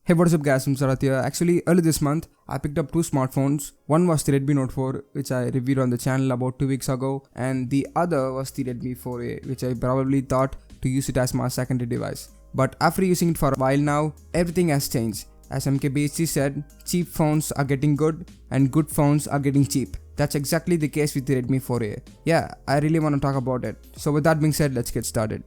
Hey, what's up guys, I'm Sarath here. Actually, early this month, I picked up two smartphones. One was the Redmi Note 4, which I reviewed on the channel about 2 weeks ago, and the other was the Redmi 4A, which I probably thought to use it as my secondary device. But after using it for a while now, everything has changed. As MKBHC said, cheap phones are getting good and good phones are getting cheap. That's exactly the case with the Redmi 4A. Yeah, I really want to talk about it. So with that being said, let's get started.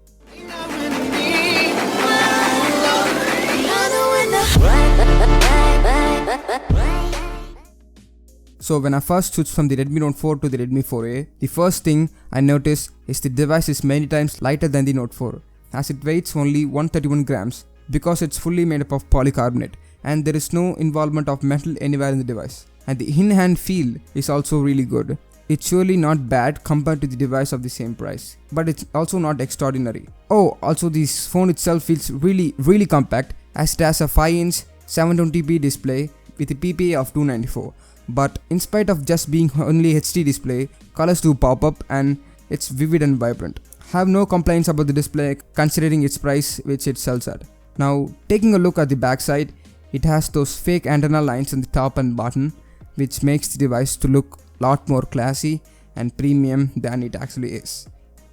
So when I first switched from the Redmi Note 4 to the Redmi 4A, the first thing I noticed is the device is many times lighter than the Note 4, as it weighs only 131 grams because it's fully made up of polycarbonate and there is no involvement of metal anywhere in the device. And the in-hand feel is also really good. It's surely not bad compared to the device of the same price, but it's also not extraordinary. Oh, also this phone itself feels really compact, as it has a 5-inch 720p display with a PPA of 294. But in spite of just being only HD display, colors do pop up and it's vivid and vibrant. Have no complaints about the display considering its price which it sells at. Now taking a look at the back side, it has those fake antenna lines on the top and bottom, which makes the device to look lot more classy and premium than it actually is.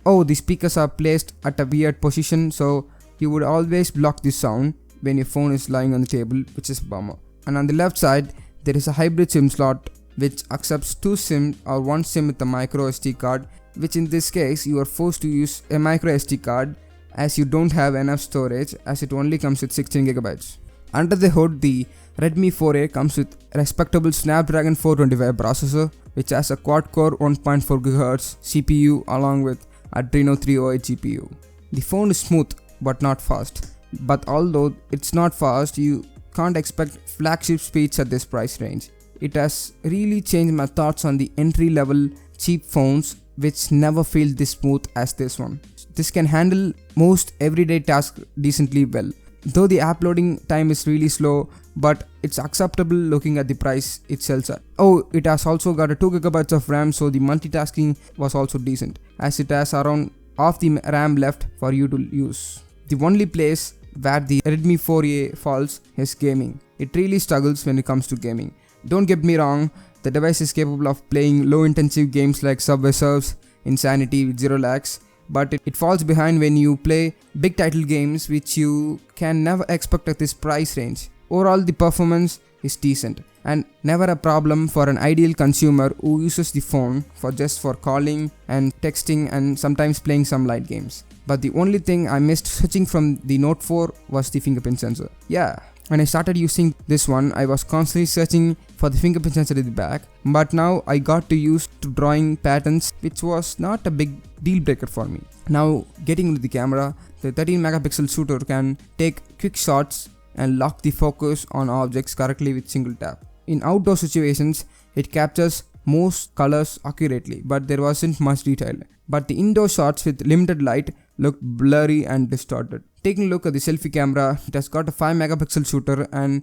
Oh, the speakers are placed at a weird position, so you would always block the sound when your phone is lying on the table, which is a bummer. And on the left side, there is a hybrid SIM slot which accepts 2 SIM or 1 SIM with a micro SD card, which in this case you are forced to use a micro SD card as you don't have enough storage, as it only comes with 16GB. Under the hood, the Redmi 4A comes with a respectable Snapdragon 425 processor, which has a quad-core 1.4 GHz CPU along with Adreno 308 GPU. The phone is smooth but not fast. But although it's not fast, you can't expect flagship speeds at this price range. It has really changed my thoughts on the entry-level cheap phones which never feel this smooth as this one. This can handle most everyday tasks decently well. Though the app loading time is really slow, but it's acceptable looking at the price it sells at. Oh, it has also got a 2GB of RAM, so the multitasking was also decent, as it has around half the RAM left for you to use. The only place where the Redmi 4A falls is gaming. It really struggles when it comes to gaming. Don't get me wrong, the device is capable of playing low intensive games like Subway Surfs, Insanity with 0 lags, but it falls behind when you play big title games which you can never expect at this price range. Overall, the performance is decent and never a problem for an ideal consumer who uses the phone for calling and texting and sometimes playing some light games. But the only thing I missed switching from the Note 4 was the fingerprint sensor. Yeah, when I started using this one, I was constantly searching for the fingerprint sensor at the back, but now I got to use to drawing patterns, which was not a big deal breaker for me. Now getting into the camera, the 13 megapixel shooter can take quick shots and lock the focus on objects correctly with single tap. In outdoor situations, it captures most colors accurately, but there wasn't much detail. But the indoor shots with limited light looked blurry and distorted. Taking a look at the selfie camera, it has got a 5 megapixel shooter and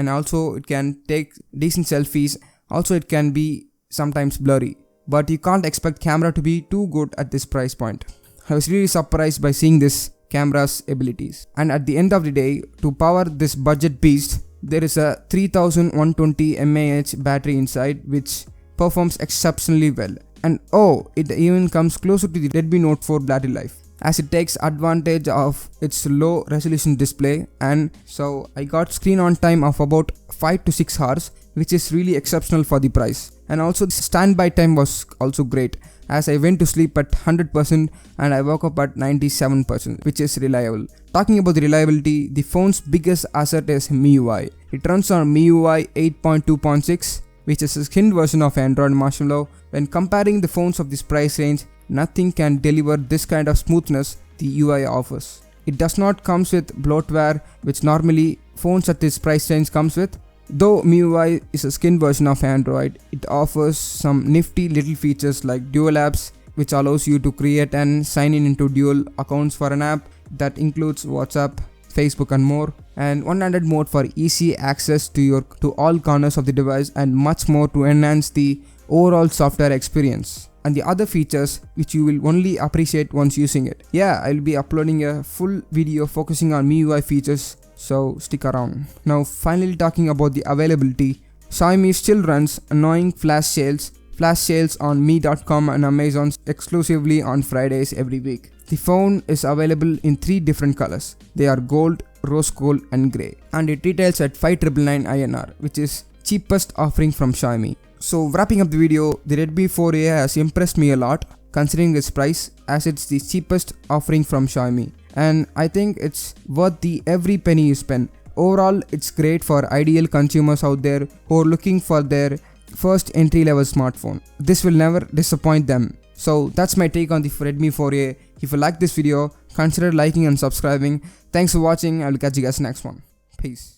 also it can take decent selfies. Also it can be sometimes blurry, but you can't expect camera to be too good at this price point. I was really surprised by seeing this camera's abilities. And at the end of the day, to power this budget beast, there is a 3120 mAh battery inside which performs exceptionally well. And oh, it even comes closer to the Redmi Note 4 battery life, as it takes advantage of its low resolution display, and so I got screen on time of about 5 to 6 hours, which is really exceptional for the price. And also the standby time was also great, as I went to sleep at 100% and I woke up at 97%, which is reliable. Talking about the reliability, the phone's biggest asset is MIUI. It runs on MIUI 8.2.6, which is a skinned version of Android marshmallow. When comparing the phones of this price range, nothing can deliver this kind of smoothness the UI offers. It does not come with bloatware, which normally phones at this price range comes with. Though MIUI is a skinned version of Android, it offers some nifty little features like dual apps, which allows you to create and sign in into dual accounts for an app that includes WhatsApp, Facebook and more, and one-handed mode for easy access to all corners of the device, and much more to enhance the overall software experience. And the other features which you will only appreciate once using it. Yeah, I'll be uploading a full video focusing on MIUI features so stick around. Now finally talking about the availability, Xiaomi still runs annoying flash sales on me.com and Amazon exclusively on Fridays every week. The phone is available in 3 different colors. They are gold, rose gold and grey, and it retails at 5,999 INR, which is cheapest offering from Xiaomi. So wrapping up the video, the Redmi 4A has impressed me a lot considering its price, as it's the cheapest offering from Xiaomi, and I think it's worth the every penny you spend. Overall, it's great for ideal consumers out there who are looking for their first entry level smartphone. This will never disappoint them. So that's my take on the Redmi 4A. If you like this video, consider liking and subscribing. Thanks for watching. I will catch you guys next one. Peace.